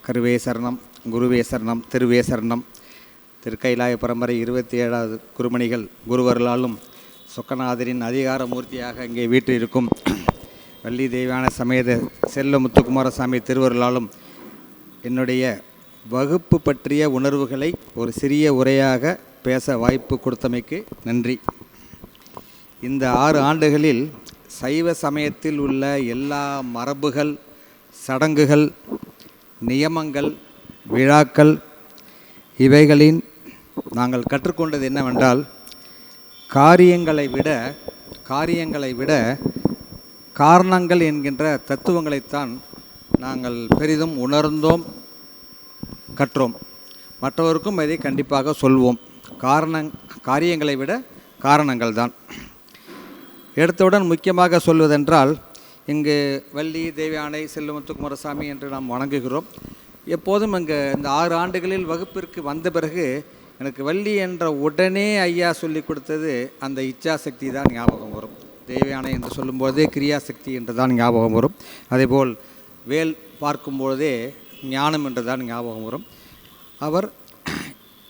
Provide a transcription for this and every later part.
கருவே சரணம், குருவே சரணம், திருவே சரணம். திருக்கைலாய பரம்பரை 27வது குருமணிகள் குருவர்களாலும் சொக்கநாதரின் அதிகார மூர்த்தியாக இங்கே வீற்றிருக்கும் வள்ளி தெய்வான சமேத செல்வ முத்துக்குமாரசாமி திருவருளாலும் என்னுடைய வகுப்பு பற்றிய உணர்வுகளை ஒரு சிறிய உரையாக பேச வாய்ப்பு கொடுத்தமைக்கு நன்றி. இந்த 6 ஆண்டுகளில் சைவ சமயத்தில் உள்ள எல்லா மரபுகள், சடங்குகள், நியமங்கள், விழாக்கள் இவைகளின் நாங்கள் கற்றுக்கொண்டது என்னவென்றால், காரியங்களை விட காரணங்கள் என்கின்ற தத்துவங்களைத்தான் நாங்கள் பெரிதும் உணர்ந்தோம், கற்றோம். மற்றவருக்கும் இதை கண்டிப்பாக சொல்வோம். காரியங்களை விட காரணங்கள் தான். எடுத்தவுடன் முக்கியமாக சொல்வதென்றால், இங்கு வள்ளி தெய்வானை செல்வ முத்துக்குமாரசாமி என்று நாம் வணங்குகிறோம். எப்போதும் இங்கே இந்த 6 ஆண்டுகளில் வகுப்பிற்கு வந்த பிறகு எனக்கு வள்ளி என்ற உடனே ஐயா சொல்லி கொடுத்தது அந்த இச்சாசக்தி தான் ஞாபகம் வரும். தெய்வானை என்று சொல்லும்போதே கிரியாசக்தி என்று தான் ஞாபகம் வரும். அதேபோல் வேல் பார்க்கும்போதே ஞானம் என்று தான் ஞாபகம் வரும். அவர்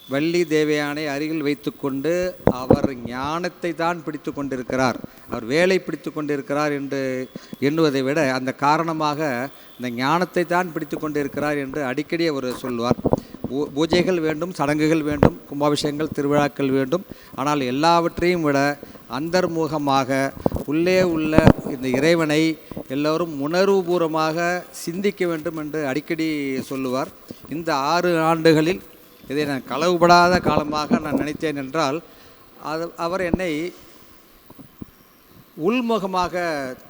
வள்ளி தேவயானை அருகில் வைத்து கொண்டு அவர் ஞானத்தை தான் பிடித்து கொண்டிருக்கிறார், அவர் வேலை பிடித்து கொண்டிருக்கிறார் என்று எண்ணுவதை விட அந்த காரணமாக இந்த ஞானத்தை தான் பிடித்து கொண்டிருக்கிறார் என்று அடிக்கடி அவர் சொல்வார். பூஜைகள் வேண்டும், சடங்குகள் வேண்டும், கும்பாபிஷேகங்கள், திருவிழாக்கள் வேண்டும். ஆனால் எல்லாவற்றையும் விட அந்தர்முகமாக உள்ளே உள்ள இந்த இறைவனை எல்லோரும் உணர்வுபூர்வமாக சிந்திக்க வேண்டும் என்று அடிக்கடி சொல்லுவார். இந்த 6 ஆண்டுகளில் இதை நான் களவுபடாத காலமாக நான் நினைத்தேன் என்றால், அவர் என்னை உள்முகமாக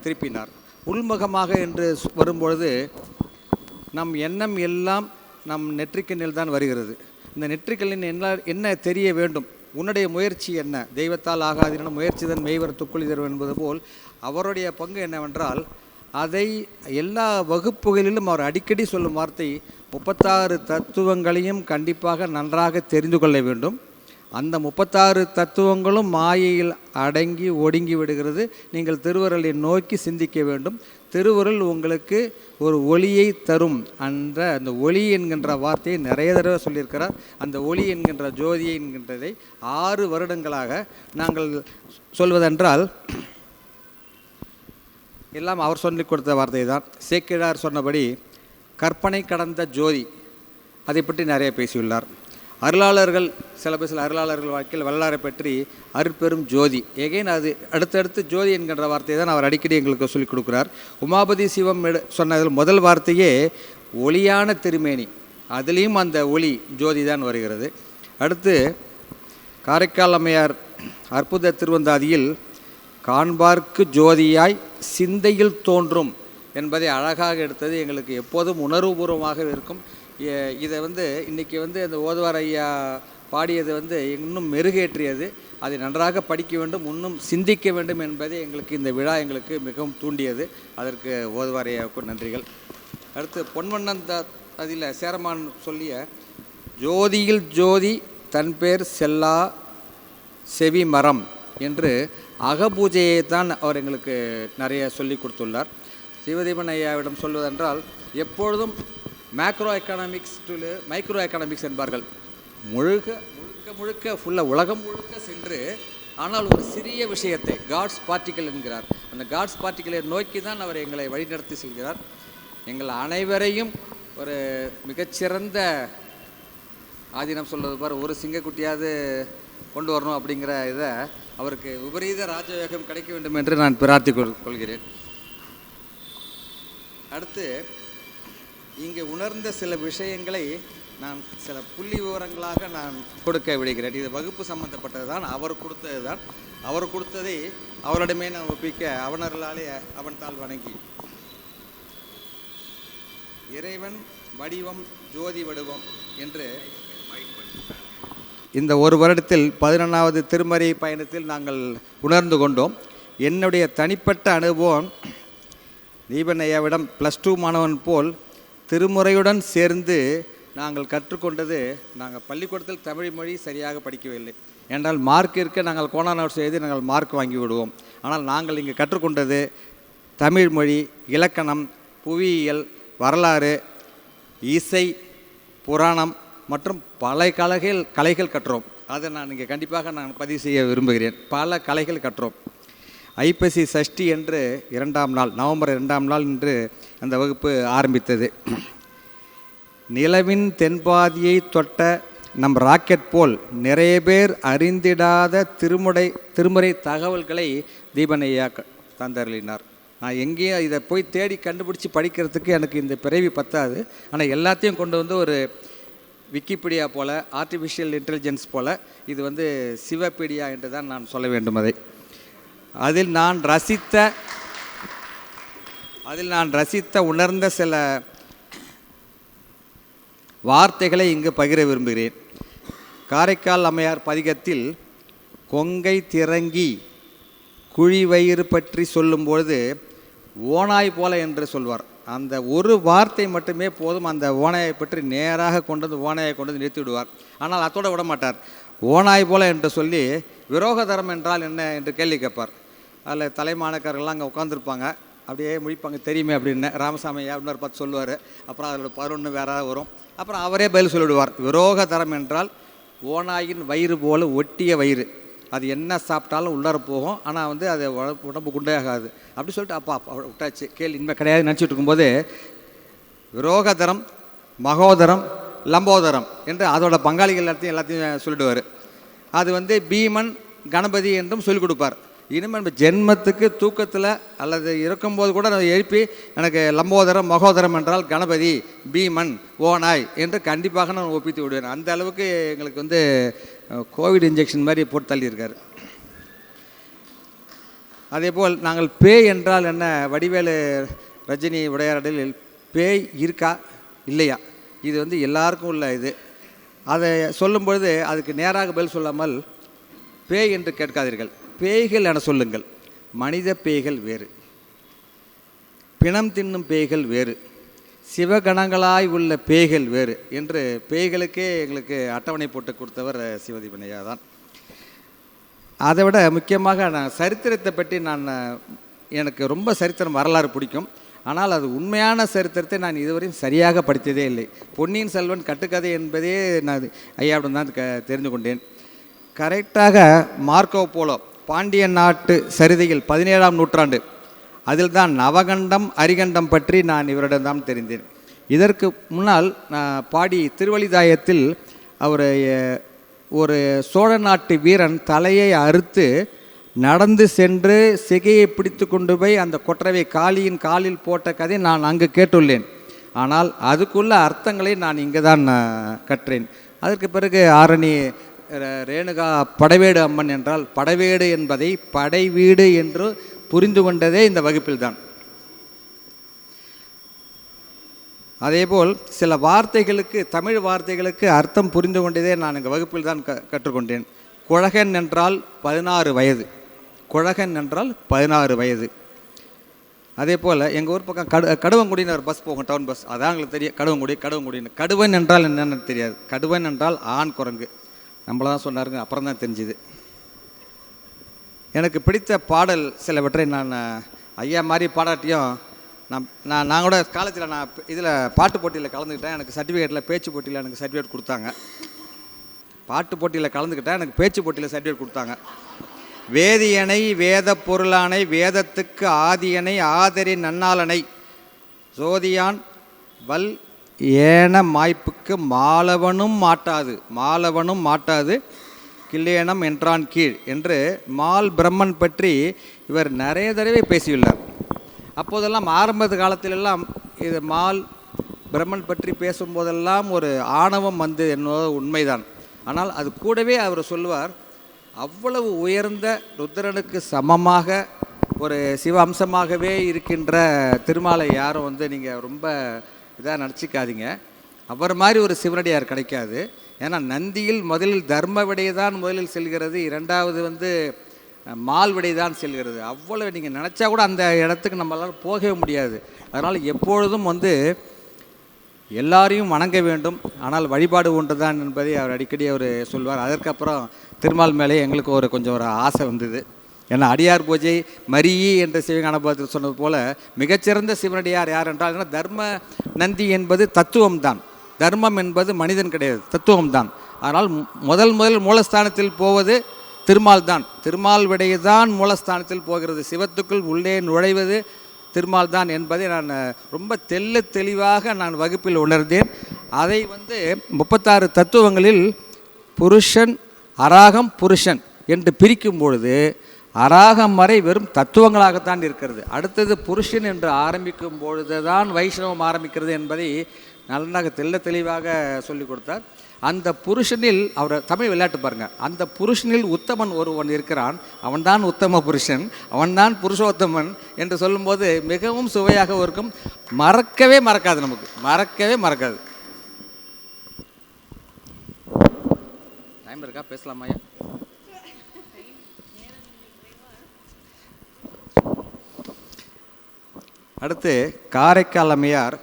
திருப்பினார். உள்முகமாக என்று வரும்பொழுது நம் எண்ணம் எல்லாம் நம் நெற்றிக்கண்ணில் தான் வருகிறது. இந்த நெற்றிக்கண்ணின் என்ன தெரிய வேண்டும், உன்னுடைய முயற்சி என்ன, தெய்வத்தால் ஆகாதின முயற்சி தன் மெய்வர் துக்குளிதர் என்பது போல் அவருடைய பங்கு என்னவென்றால், அதை எல்லா வகுப்புகளிலும் அவர் அடிக்கடி சொல்லும் வார்த்தை, 36 தத்துவங்களையும் கண்டிப்பாக நன்றாக தெரிந்து கொள்ள வேண்டும். அந்த 36 தத்துவங்களும் மாயையில் அடங்கி ஒடுங்கி விடுகிறது. நீங்கள் திருவருளை நோக்கி சிந்திக்க வேண்டும். திருவருள் உங்களுக்கு ஒரு ஒளியை தரும். அந்த ஒளி என்கின்ற வார்த்தையை நிறைய தடவை சொல்லியிருக்கிறார். அந்த ஒளி என்கின்ற ஜோதியை என்கின்றதை 6 வருடங்களாக நாங்கள் சொல்வதென்றால் எல்லாம் அவர் சொல்லிக் கொடுத்த வார்த்தை தான். சேக்கிழார் சொன்னபடி கற்பனை கடந்த ஜோதி, அதை பற்றி நிறைய பேசியுள்ளார். அருளாளர்கள் சில அருளாளர்கள் வாழ்க்கையில் வல்லாரை பற்றி அருட்பெரும் ஜோதி, அது அடுத்தடுத்து ஜோதி என்கின்ற வார்த்தையை தான் அவர் அடிக்கடி எங்களுக்கு சொல்லிக் கொடுக்குறார். உமாபதி சிவம் சொன்னதில் முதல் வார்த்தையே ஒளியான திருமேனி, அதுலேயும் அந்த ஒளி ஜோதி தான் வருகிறது. அடுத்து காரைக்கால் அம்மையார் அற்புத திருவந்தாதியில் காண்பார்க்கு ஜோதியாய் சிந்தையில் தோன்றும் என்பதை அழகாக எடுத்தது எங்களுக்கு எப்போதும் உணர்வுபூர்வமாக இருக்கும். இதை இன்றைக்கி அந்த ஓதுவார் ஐயா பாடியது இன்னும் மெருகேற்றியது. அதை நன்றாக படிக்க வேண்டும், இன்னும் சிந்திக்க வேண்டும் என்பதை எங்களுக்கு இந்த விழா எங்களுக்கு மிகவும் தூண்டியது. அதற்கு ஓதுவார் ஐயாவுக்கு நன்றிகள். அடுத்து பொன்வண்ணன் அதில் சேரமான் சொல்லிய ஜோதியில் ஜோதி தன் பேர் செல்லா செவி மரம் என்று அகபூஜையை தான் அவர் எங்களுக்கு நிறைய சொல்லி கொடுத்துள்ளார். சிவதீபன் ஐயாவிடம் சொல்வதென்றால், எப்பொழுதும் macro economics to micro economics என்பார்கள். முழுக்க ஃபுல்லாக உலகம் முழுக்க சென்று, ஆனால் ஒரு சிறிய விஷயத்தை காட்ஸ் பார்ட்டிக்கல் என்கிறார். அந்த காட்ஸ் பார்ட்டிக்கலை நோக்கி தான் அவர் எங்களை வழிநடத்தி செல்கிறார். எங்கள் அனைவரையும் ஒரு மிகச்சிறந்த ஆதீனம் சொல்வது பார், ஒரு சிங்கக்குட்டியாவது கொண்டு வரணும் அப்படிங்கிற இதை அவருக்கு விபரீத ராஜயோகம் கிடைக்க வேண்டும் என்று நான் பிரார்த்தி கொள்கிறேன். அடுத்து இங்கே உணர்ந்த சில விஷயங்களை நான் சில புள்ளி விவரங்களாக நான் கொடுக்க விடுகிறேன். இது வகுப்பு சம்பந்தப்பட்டது தான், அவர் கொடுத்தது தான். அவர் கொடுத்ததை அவரிடமே நான் ஒப்பிக்க அவனர்களாலே அவன் தாள் வணங்கி, இறைவன் வடிவம் ஜோதி வடிவம் என்று இந்த ஒரு வருடத்தில் 11வது திருமறை பயணத்தில் நாங்கள் உணர்ந்து கொண்டோம். என்னுடைய தனிப்பட்ட அனுபவம், தீபன் ஐயாவிடம் +2 மாணவன் போல் திருமுறையுடன் சேர்ந்து நாங்கள் கற்றுக்கொண்டது, நாங்கள் பள்ளிக்கூடத்தில் தமிழ் மொழி சரியாக படிக்கவில்லை என்றால் மார்க் இருக்க நாங்கள் கோணா நோட்ஸ் எழுதி நாங்கள் மார்க் வாங்கி விடுவோம். ஆனால் நாங்கள் இங்கே கற்றுக்கொண்டது தமிழ் மொழி, இலக்கணம், புவியியல், வரலாறு, இசை, புராணம் மற்றும் பல கலைகள் கற்றோம். அதை நான் இங்கே கண்டிப்பாக நான் பதிவு செய்ய விரும்புகிறேன். பல கலைகள் கற்றோம். ஐப்பசி சஷ்டி என்று 2ஆம் நாள், நவம்பர் 2ஆம் நாள் என்று அந்த வகுப்பு ஆரம்பித்தது. நிலவின் தென்பாதியை தொட்ட நம் ராக்கெட் போல் நிறைய பேர் அறிந்திடாத திருமுறை தகவல்களை தீபன் ஐயா தந்தருளினார். நான் எங்கேயும் இதை போய் தேடி கண்டுபிடிச்சி படிக்கிறதுக்கு எனக்கு இந்த பிறவி பத்தாது. ஆனால் எல்லாத்தையும் கொண்டு வந்து ஒரு விக்கிபீடியா போல், ஆர்டிஃபிஷியல் இன்டெலிஜென்ஸ் போல் இது வந்து சிவபீடியா என்று தான் நான் சொல்ல வேண்டும். அதில் நான் ரசித்த உணர்ந்த சில வார்த்தைகளை இங்கு பகிர விரும்புகிறேன். காரைக்கால் அம்மையார் பதிகத்தில் கொங்கை திறங்கி குழி வயிறு பற்றி சொல்லும்பொழுது ஓனாய் போல என்று சொல்வார். அந்த ஒரு வார்த்தை மட்டுமே போதும், அந்த ஓனாயை பற்றி நேராக ஓனாயை கொண்டு வந்து நிறுத்தி விடுவார். ஆனால் அத்தோடு விட மாட்டார். ஓனாய் போல என்று சொல்லி விரோகதரம் என்றால் என்ன என்று கேள்வி கேட்பார். அதில் தலைமாணக்காரர்கள்லாம் அங்கே உட்காந்துருப்பாங்க, அப்படியே முடிப்பாங்க, தெரியுமே அப்படின்னு ராமசாமி இன்னொரு பார்த்து சொல்லுவார். அப்புறம் அதோட 11 வேற வரும். அப்புறம் அவரே பதில் சொல்லிவிடுவார். விரோகதரம் என்றால் ஓனாயின் வயிறு போல ஒட்டிய வயிறு, அது என்ன சாப்பிட்டாலும் உள்ளார போகும், ஆனால் வந்து அது உடம்பு குண்டையாகாது அப்படி சொல்லிட்டு அப்பா விட்டாச்சு, கேள்வி இனிமேல் கிடையாது நினச்சிட்டு இருக்கும்போது விரோகதரம், மகோதரம், லம்போதரம் என்று அதோட பங்காளிகள் எல்லாத்தையும் சொல்லிடுவார். அது வந்து பீமன், கணபதி என்றும் சொல்லிக் கொடுப்பார். இனிமேல் ஜென்மத்துக்கு தூக்கத்தில் அல்லது இருக்கும்போது கூட எழுப்பி எனக்கு லம்போதரம், மகோதரம் என்றால் கணபதி, பீமன், ஓனாய் என்று கண்டிப்பாக நான் ஒப்பித்து விடுவேன். அந்த அளவுக்கு எங்களுக்கு வந்து கோவிட் இன்ஜெக்ஷன் மாதிரி போட்டு தள்ளியிருக்காரு. அதேபோல் நாங்கள் பேய் என்றால் என்ன, வடிவேலு ரஜினி உடையாடலில் பேய் இருக்கா இல்லையா, இது வந்து எல்லாருக்கும் உள்ள இது. அதை சொல்லும்பொழுது அதுக்கு நேராக பதில் சொல்லாமல் பேய் என்று கேட்காதீர்கள், பேய்கள் என சொல்லுங்கள். மனித பேய்கள் வேறு, பிணம் தின்னும் பேய்கள் வேறு, சிவகணங்களாய் உள்ள பேய்கள் வேறு என்று பேய்களுக்கே எங்களுக்கு அட்டவணை போட்டு கொடுத்தவர் சிவதீபன் ஐயா தான். அதை விட முக்கியமாக நான் சரித்திரத்தை பற்றி எனக்கு ரொம்ப சரித்திரம் வரலாறு பிடிக்கும். ஆனால் அது உண்மையான சரித்திரத்தை நான் இதுவரையும் சரியாக படித்ததே இல்லை. பொன்னியின் செல்வன் கட்டுக்கதை என்பதே நான் ஐயாவுடன் தான் தெரிந்து கொண்டேன். கரெக்டாக மார்க்கோ போலோ பாண்டியன் நாட்டு சரிதையில் 17ஆம் நூற்றாண்டு அதில் தான் நவகண்டம் அரிகண்டம் பற்றி நான் இவரிடம்தான் தெரிந்தேன். இதற்கு முன்னால் நான் பாடி திருவழிதாயத்தில் அவர் ஒரு சோழ நாட்டு வீரன் தலையை அறுத்து நடந்து சென்று சிகையை பிடித்து கொண்டு போய் அந்த கொற்றவை காளியின் காலில் போட்ட கதை நான் அங்கு கேட்டுள்ளேன். ஆனால் அதுக்குள்ள அர்த்தங்களை நான் இங்கே தான் கற்றேன். அதற்கு பிறகு ஆரணி ரேணுகா படைவேடு அம்மன் என்றால் படைவேடு என்பதை படைவீடு என்று புரிந்து கொண்டதே இந்த வகுப்பில் தான். அதேபோல் சில வார்த்தைகளுக்கு, தமிழ் வார்த்தைகளுக்கு அர்த்தம் புரிந்து கொண்டதே நான் எங்கள் வகுப்பில் தான் கற்றுக்கொண்டேன். குழகன் என்றால் 16 வயது, குழகன் என்றால் 16 வயது. அதே போல் எங்கள் ஊர் பக்கம் கடுவங்குடின்னு ஒரு பஸ் போகும், டவுன் பஸ், அதான் எங்களுக்கு தெரியும். கடுவங்குடின்னு. கடுவன் என்றால் என்னென்னு தெரியாது. கடுவன் என்றால் ஆண் குரங்கு, நம்மளதான் சொன்னாருங்க, அப்புறம் தான் தெரிஞ்சுது. எனக்கு பிடித்த பாடல் சிலவற்றை நான் ஐயா மாதிரி பாடாட்டியும் நான் கூட காலேஜில் நான் இதில் பாட்டு போட்டியில் கலந்துக்கிட்டேன். எனக்கு சர்டிஃபிகேட்டில் பேச்சு போட்டியில் எனக்கு சர்டிஃபிகேட் கொடுத்தாங்க. பாட்டு போட்டியில் கலந்துக்கிட்டேன், எனக்கு பேச்சு போட்டியில் சர்டிஃபிகேட் கொடுத்தாங்க. வேதியனை வேத பொருளானை வேதத்துக்கு ஆதியனை ஆதரி நன்னாளனை ஜோதியான் வல் ஏன மாய்ப்புக்கு மாலவனும் மாட்டாது கில்லேனம் என்றான் கீழ் என்று மால் பிரம்மன் பற்றி இவர் நிறைய தடவை பேசியுள்ளார். அப்போதெல்லாம் ஆரம்ப காலத்திலெல்லாம் இது மால் பிரம்மன் பற்றி பேசும்போதெல்லாம் ஒரு ஆணவம் வந்து என்னோட உண்மைதான். ஆனால் அது கூடவே அவர் சொல்லுவார், அவ்வளவு உயர்ந்த ருத்ரனுக்கு சமமாக ஒரு சிவ அம்சமாகவே இருக்கின்ற திருமாலை யாரும் வந்து நீங்கள் ரொம்ப இதாக நினச்சிக்காதீங்க, அவர் மாதிரி ஒரு சிவனடியார் கிடைக்காது. ஏன்னா நந்தியில் முதலில் தர்ம விடை தான் முதலில் செல்கிறது, இரண்டாவது வந்து மால் விடை தான் செல்கிறது. அவ்வளவு நீங்கள் நினச்சா கூட அந்த இடத்துக்கு நம்மளால் போகவே முடியாது. அதனால் எப்பொழுதும் வந்து எல்லாரையும் வணங்க வேண்டும், ஆனால் வழிபாடு ஒன்று தான் என்பதை அவர் அடிக்கடி அவர் சொல்வார். அதற்கப்புறம் திருமால் மேலே எங்களுக்கு கொஞ்சம் ஒரு ஆசை வந்தது. ஏன்னா அடியார் பூஜை மரியி என்ற சிவஞான போதத்தில் சொன்னது போல மிகச்சிறந்த சிவனடியார் யார் என்றால் தர்ம நந்தி என்பது தத்துவம்தான், தர்மம் என்பது மனிதன் கிடையாது, தத்துவம்தான். அதனால் முதல் மூலஸ்தானத்தில் போவது திருமால் தான், திருமால் விடையதான் மூலஸ்தானத்தில் போகிறது, சிவத்துக்குள் உள்ளே நுழைவது திருமால் தான் என்பதை நான் ரொம்ப தெளிவாக நான் வகுப்பில் உணர்ந்தேன். அதை 36 தத்துவங்களில் புருஷன் அராகம் புருஷன் என்று பிரிக்கும் பொழுது அராகம் வரை வெறும் தத்துவங்களாகத்தான் இருக்கிறது. அடுத்தது புருஷன் என்று ஆரம்பிக்கும் பொழுது தான் வைஷ்ணவம் ஆரம்பிக்கிறது என்பதை நல்லாக தெளிவாக சொல்லிக் கொடுத்தார். அந்த புருஷனில் அவர் தமிழ் விளையாட்டு பாருங்கள், அந்த புருஷனில் உத்தமன் ஒருவன் இருக்கிறான், அவன்தான் உத்தம புருஷன், அவன்தான் புருஷோத்தமன் என்று சொல்லும்போது மிகவும் சுவையாக இருக்கும். மறக்கவே மறக்காது, நமக்கு மறக்கவே மறக்காது. டைம் இருக்கா, பேசலாமா? அடுத்து காரைக்கால் அம்மையார்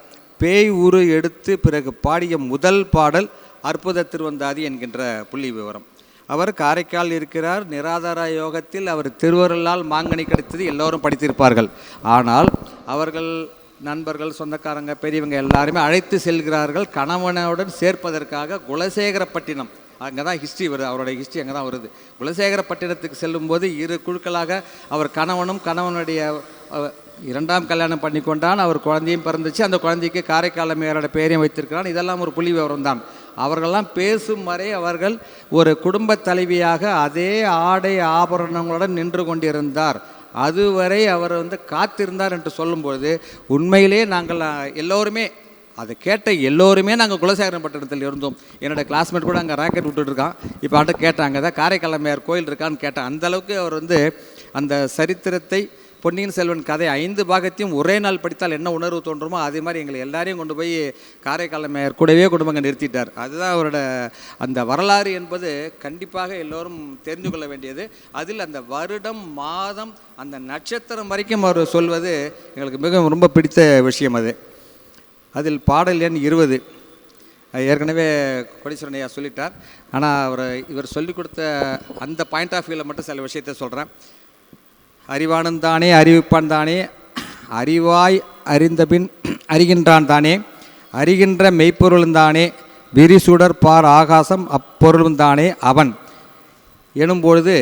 பேய் உரு எடுத்து பிறகு பாடிய முதல் பாடல் அற்புத திருவந்தாதி என்கின்ற புள்ளி விவரம். அவர் காரைக்கால் இருக்கிறார், நிராதார யோகத்தில் அவர் திருவருளால் மாங்கனி கிடைத்தது எல்லோரும் படித்திருப்பார்கள். ஆனால் அவர்கள் நண்பர்கள், சொந்தக்காரங்க, பெரியவங்க எல்லாருமே அழைத்து செல்கிறார்கள் கணவனுடன் சேர்ப்பதற்காக குலசேகரப்பட்டினம். அங்கே தான் ஹிஸ்ட்ரி வருது, அவருடைய ஹிஸ்ட்ரி அங்கே தான் வருது. குலசேகரப்பட்டினத்துக்கு செல்லும்போது 2 குழுக்களாக அவர் கணவனுடைய 2ஆம் கல்யாணம் பண்ணி கொண்டான், அவர் குழந்தையும் பிறந்துச்சு, அந்த குழந்தைக்கு காரைக்கால் அம்மையாரோட பெயரையும் வைத்திருக்கிறான். இதெல்லாம் ஒரு புள்ளி விவரம் தான். அவர்களெல்லாம் பேசும் வரை அவர்கள் ஒரு குடும்ப தலைவியாக அதே ஆடை ஆபரணங்களுடன் நின்று கொண்டிருந்தார். அதுவரை அவர் காத்திருந்தார் என்று சொல்லும்பொழுது உண்மையிலே நாங்கள் எல்லோருமே அதை கேட்ட எல்லோருமே நாங்கள் குலசேகரப்பட்டினத்தில் இருந்தோம். என்னோடய கிளாஸ்மேட் கூட அங்கே ராக்கெட் விட்டுட்டுருக்கான். இப்போ அவன்கிட்ட கேட்டாங்க, தான் காரைக்கால் அம்மையார் கோயில் இருக்கான்னு கேட்டேன். அந்தளவுக்கு அவர் அந்த சரித்திரத்தை, பொன்னியின் செல்வன் கதை 5 பாகத்தையும் ஒரே நாள் படித்தால் என்ன உணர்வு தோன்றுமோ அதே மாதிரி எங்களை எல்லாரையும் கொண்டு போய் காரைக்கால் அம்மையார் கூடவே குடும்பங்க நிறுத்திட்டார். அதுதான் அவரோட அந்த வரலாறு என்பது கண்டிப்பாக எல்லோரும் தெரிந்து கொள்ள வேண்டியது. அதில் அந்த வருடம், மாதம், அந்த நட்சத்திரம் வரைக்கும் அவர் சொல்வது எங்களுக்கு மிகவும் ரொம்ப பிடித்த விஷயம். அதில் பாடல் எண் 20 ஏற்கனவே கோடீஸ்வரன் ஐயா சொல்லிட்டார். ஆனால் இவர் சொல்லிக் கொடுத்த அந்த பாயிண்ட் ஆஃப் வியூவில் மட்டும் சில விஷயத்தை சொல்கிறேன். அறிவானன் தானே, அறிவிப்பான் தானே, அறிவாய் அறிந்தபின் அறிகின்றான் தானே, அறிகின்ற மெய்ப்பொருளும் தானே, விரிசுடர் பார் ஆகாசம் அப்பொருளும் தானே அவன் எனும்பொழுது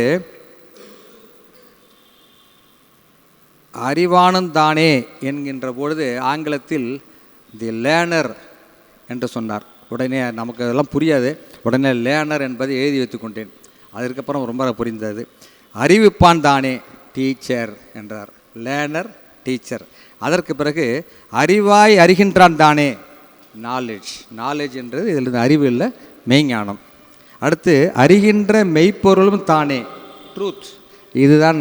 அறிவானன் தானே என்கின்ற பொழுது ஆங்கிலத்தில் தி லேர்னர் என்று சொன்னார். உடனே நமக்கு அதெல்லாம் புரியாது, உடனே லேர்னர் என்பதை எழுதி வைத்து கொண்டேன். அதற்கப்புறம் ரொம்ப புரிந்தது. அறிவிப்பான் தானே, டீச்சர் என்றார். Learner, teacher. அதற்கு பிறகு அறிவாய் அறிகின்றான் தானே, நாலேஜ் என்றது இதில் அறிவு இல்லை, மெய்ஞானம். அடுத்து அறிகின்ற மெய்ப்பொருளும் தானே, ட்ரூத். இதுதான்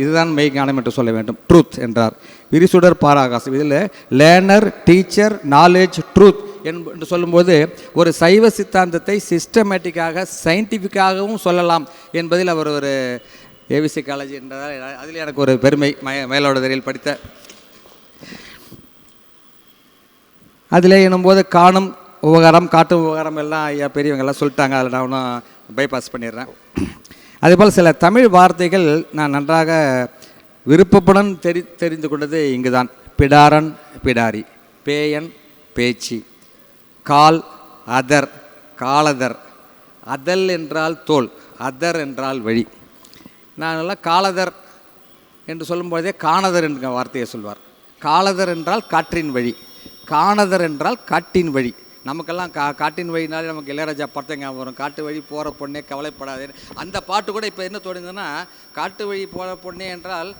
இதுதான் மெய்ஞானம் என்று சொல்ல வேண்டும், ட்ரூத் என்றார். விரிசுடர் பாராகாசம். இதில் லேர்னர், டீச்சர், நாலேஜ், ட்ரூத் என்று சொல்லும்போது ஒரு சைவ சித்தாந்தத்தை சிஸ்டமேட்டிக்காக சயின்டிஃபிக்காகவும் சொல்லலாம் என்பதில் அவர் ஒரு ஏவிசி காலேஜ் என்றதால் அதில் எனக்கு ஒரு பெருமை. மேலோடதில் படித்த அதில் எனும்போது காணும் உபகாரம், காட்டும் உபகாரம் எல்லாம் ஐயா பெரியவங்கெல்லாம் சொல்லிட்டாங்க, அதில் நான் ஒன்றும் பைபாஸ் பண்ணிடுறேன். அதேபோல் சில தமிழ் வார்த்தைகள் நான் நன்றாக விருப்பப்புடன் தெரிந்து கொண்டது இங்கு தான். பிடாரன், பிடாரி, பேயன், பேச்சு, கால், அதர், காலதர். அதல் என்றால் தோல், அதர் என்றால் வழி. நான் எல்லாம் காலதர் என்று சொல்லும்போதே காணதர் என்ற வார்த்தையை சொல்வார். காலதர் என்றால் காற்றின் வழி, காணதர் என்றால் காட்டின் வழி. நமக்கெல்லாம் காட்டின் வழினாலே நமக்கு இளையராஜா படத்தைங்க வரும், காட்டு வழி போகிற பொண்ணே கவலைப்படாது. அந்த பாட்டு கூட இப்போ என்ன தோணுதுன்னா, காட்டு வழி போகிற பொண்ணே என்றால்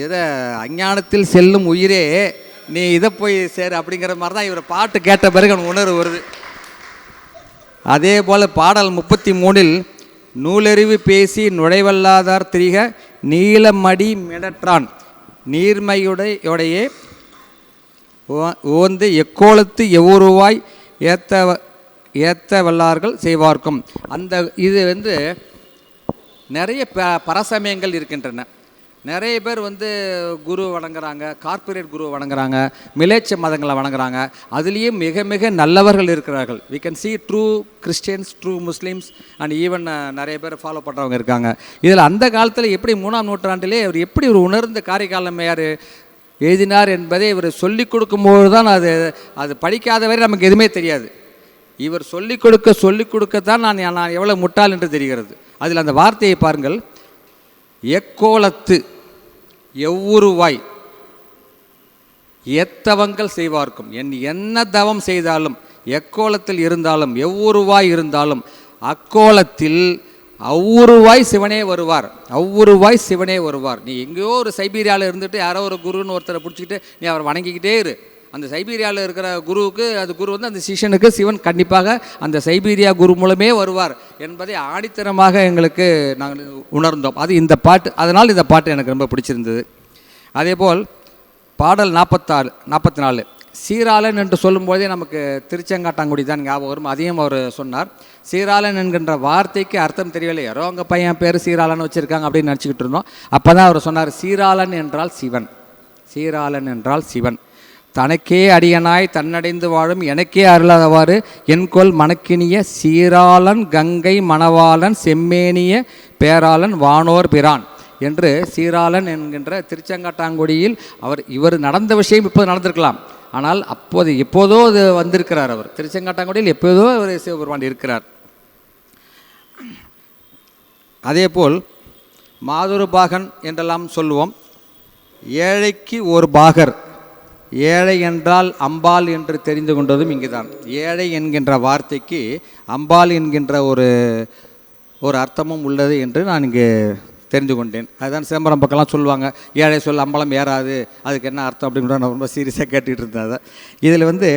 இதை அஞ்ஞானத்தில் செல்லும் உயிரே நீ இதை போய் சேரு அப்படிங்கிற மாதிரி தான் இவர் பாட்டு கேட்ட பிறகு எனக்கு உணர்வு வருது. அதே போல் பாடல் 33 நூலறிவு பேசி நுழைவல்லாதார் திரிக நீலமடி மிடற்றான் நீர்மையுடைய ஓந்து எக்கோலத்து எவ்வொருவாய் ஏத்த வல்லார்கள் செய்வார்க்கும். அந்த இது நிறைய பரசமயங்கள் இருக்கின்றன. நிறைய பேர் வந்து குரு வணங்குறாங்க, கார்ப்பரேட் குரு வணங்குறாங்க, மிலேச்ச மதங்களை வணங்குறாங்க. அதுலேயும் மிக மிக நல்லவர்கள் இருக்கிறார்கள். We can see true Christians, true Muslims and even நிறைய பேர் ஃபாலோ பண்ணுறவங்க இருக்காங்க. இதில் அந்த காலத்தில் எப்படி 3ஆம் நூற்றாண்டிலே அவர் எப்படி ஒரு உணர்ந்த காரைக்காலம்மையார் எழுதினார் என்பதை இவர் சொல்லிக் கொடுக்கும்போது தான் அது படிக்காத வரை நமக்கு எதுவுமே தெரியாது. இவர் சொல்லிக் கொடுக்கத்தான் நான் எவ்வளோ முட்டாள் என்று தெரிகிறது. அதில் அந்த வார்த்தையை பாருங்கள். எக்கோலத்து எவ்வுருவாய் எத்தவங்கள் செய்வார்க்கும், என்ன தவம் செய்தாலும், எக்கோலத்தில் இருந்தாலும் எவ்வுருவாய் இருந்தாலும் அக்கோலத்தில் அவ்வுருவாய் சிவனே வருவார், அவ்வுருவாய் சிவனே வருவார். நீ எங்கேயோ ஒரு சைபீரியாவில் இருந்துட்டு யாரோ ஒரு குருன்னு ஒருத்தரை பிடிச்சிக்கிட்டு நீ அவரை வணங்கிக்கிட்டே இரு. அந்த சைபீரியாவில் இருக்கிற குருவுக்கு அது குரு வந்து அந்த சிஷ்யனுக்கு சிவன் கண்டிப்பாக அந்த சைபீரியா குரு மூலமே வருவார் என்பதை ஆணித்தரமாக எங்களுக்கு நாங்கள் உணர்ந்தோம். அது இந்த பாட்டு, அதனால் இந்த பாட்டு எனக்கு ரொம்ப பிடிச்சிருந்தது. அதேபோல் பாடல் 44 சீராளன் என்று சொல்லும்போதே நமக்கு திருச்செங்காட்டாங்குடி தான் ஞாபகம் வரும். அதையும் அவர் சொன்னார். சீராளன் என்கின்ற வார்த்தைக்கு அர்த்தம் தெரியவில்லை. யாரோ அவங்க பையன் பேர் சீராளன் வச்சுருக்காங்க அப்படின்னு நினச்சிக்கிட்டு இருந்தோம். அப்போ தான் அவர் சொன்னார், சீராளன் என்றால் சிவன், சீராளன் என்றால் சிவன். தனக்கே அடியனாய் தன்னடைந்து வாழும் எனக்கே அருளாதவாறு என்கொல் மணக்கினிய சீராளன் கங்கை மணவாளன் செம்மேனிய பேராளன் வானோர் பிரான் என்று சீராளன் என்கின்ற திருச்செங்காட்டாங்குடியில் இவர் நடந்த விஷயம் இப்போது நடந்திருக்கலாம். ஆனால் எப்போதோ அது வந்திருக்கிறார். அவர் திருச்செங்காட்டாங்குடியில் எப்போதோ அவர் சிவபெருமான் இருக்கிறார். அதேபோல் மாதொரு பாகன் என்றெல்லாம் சொல்லுவோம். ஏழைக்கு ஒரு பாகர், ஏழை என்றால் அம்பாள் என்று தெரிந்து கொண்டதும் இங்குதான். ஏழை என்கின்ற வார்த்தைக்கு அம்பாள் என்கின்ற ஒரு அர்த்தமும் உள்ளது என்று நான் இங்கே தெரிந்து கொண்டேன். அதுதான் சிதம்பரம் பக்கம்லாம் சொல்லுவாங்க, ஏழை சொல் அம்பலம் ஏறாது, அதுக்கு என்ன அர்த்தம் அப்படின்ற நான் ரொம்ப சீரியஸாக கேட்டுக்கிட்டு இருந்தேன். இதில் வந்து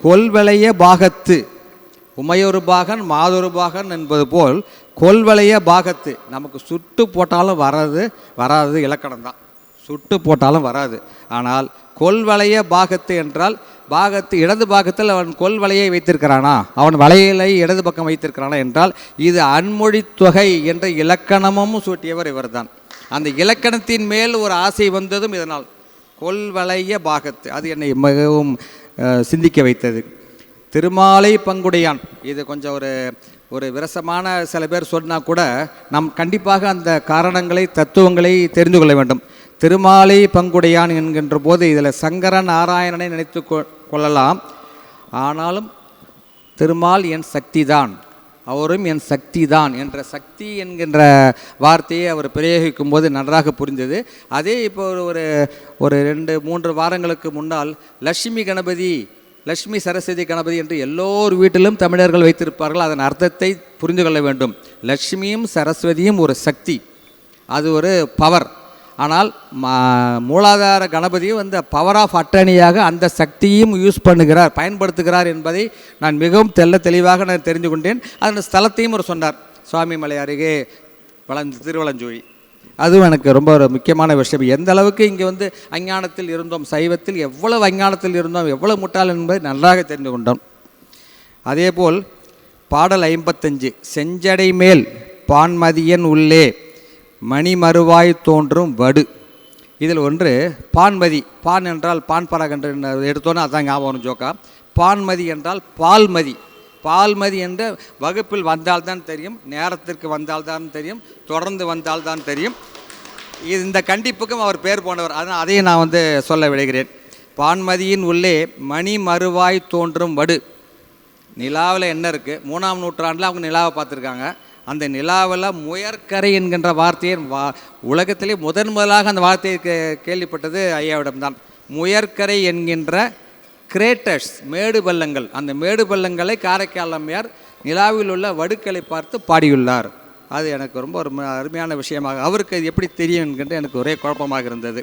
கொல்வளைய பாகத்து உமையொரு பாகன் மாதொரு பாகன் என்பது போல் கொல்வளைய பாகத்து நமக்கு சுட்டு போட்டாலும் வராது இலக்கணம் தான். சுட்டு போட்டாலும் வராது. ஆனால் கொல்வளைய பாகத்து என்றால் பாகத்து இடது பாகத்தில் அவன் கொல்வளையை வைத்திருக்கிறானா, அவன் வளையலை இடது பக்கம் வைத்திருக்கிறானா என்றால் இது அன்மொழி தொகை என்ற இலக்கணமும் சூட்டியவர் இவர்தான். அந்த இலக்கணத்தின் மேல் ஒரு ஆசை வந்ததும் இதனால். கொல்வளைய பாகத்து அது என்னை மிகவும் சிந்திக்க வைத்தது. திருமாலை பங்குடையான் இது கொஞ்சம் ஒரு விரசமான சில பேர் சொன்னால் கூட நாம் கண்டிப்பாக அந்த காரணங்களை தத்துவங்களை தெரிந்து கொள்ள வேண்டும். திருமாலை பங்குடையான் என்கின்ற போது இதில் சங்கர நாராயணனை நினைத்து கொள்ளலாம். ஆனாலும் திருமால் என் சக்தி தான், அவரும் என் சக்தி தான் என்ற சக்தி என்கின்ற வார்த்தையை அவர் பிரயோகிக்கும் போது நன்றாக புரிந்தது. அதே இப்போ ஒரு 2-3 வாரங்களுக்கு முன்னால் லட்சுமி கணபதி, லட்சுமி சரஸ்வதி கணபதி என்று எல்லோர் வீட்டிலும் தமிழர்கள் வைத்திருப்பார்கள். அதன் அர்த்தத்தை புரிந்து கொள்ள வேண்டும். லட்சுமியும் சரஸ்வதியும் ஒரு சக்தி, அது ஒரு பவர். ஆனால் மூலாதார கணபதியும் வந்து பவர் ஆஃப் அட்டர்னியாக அந்த சக்தியும் யூஸ் பண்ணுகிறார், பயன்படுத்துகிறார் என்பதை நான் மிகவும் தெளிவாக நான் தெரிந்து கொண்டேன். அந்த ஸ்தலத்தையும் ஒரு சொன்னார், சுவாமிமலை அருகே திருவலஞ்சோழி. அதுவும் எனக்கு ரொம்ப ஒரு முக்கியமான விஷயம். எந்த அளவுக்கு இங்கே வந்து அஞ்ஞானத்தில் இருந்தோம், சைவத்தில் எவ்வளவு அஞ்ஞானத்தில் இருந்தோம், எவ்வளவு முட்டாள் என்பதை நன்றாக தெரிந்து கொண்டோம். அதேபோல் பாடல் 55 செஞ்சடை மேல் பான்மதியன் உள்ளே மணிமருவாய் தோன்றும் வடு. இதில் ஒன்று பான்மதி, பான் என்றால் பான் பராக் என்று எடுத்தோன்னே அதான் ஞாபகம் ஜோக்கா. பான்மதி என்றால் பால்மதி. பால்மதி என்ற வகுப்பில் வந்தால்தான் தெரியும், நேரத்திற்கு வந்தால்தான் தெரியும், தொடர்ந்து வந்தால்தான் தெரியும். இந்த கண்டிப்புக்கும் அவர் பேர் போனவர். அதனால் அதையும் நான் வந்து சொல்ல விடுகிறேன். பான்மதியின் உள்ளே மணி மருவாய் தோன்றும் வடு. நிலாவில் என்ன இருக்குது? 3ஆம் நூற்றாண்டில் அவங்க நிலாவை பார்த்துருக்காங்க. அந்த நிலாவில் முயற்கரை என்கின்ற வார்த்தையை உலகத்திலே முதலாக அந்த வார்த்தையை கேள்விப்பட்டது ஐயாவிடம்தான். முயற்கரை என்கின்ற கிரேட்டர்ஸ், மேடு பள்ளங்கள், அந்த மேடு பள்ளங்களை காரைக்கால் அம்மையார் நிலாவில் உள்ள வடுக்களை பார்த்து பாடியுள்ளார். அது எனக்கு ரொம்ப ஒரு அருமையான விஷயமாக, அவருக்கு அது எப்படி தெரியும் என்கின்ற எனக்கு ஒரே குழப்பமாக இருந்தது.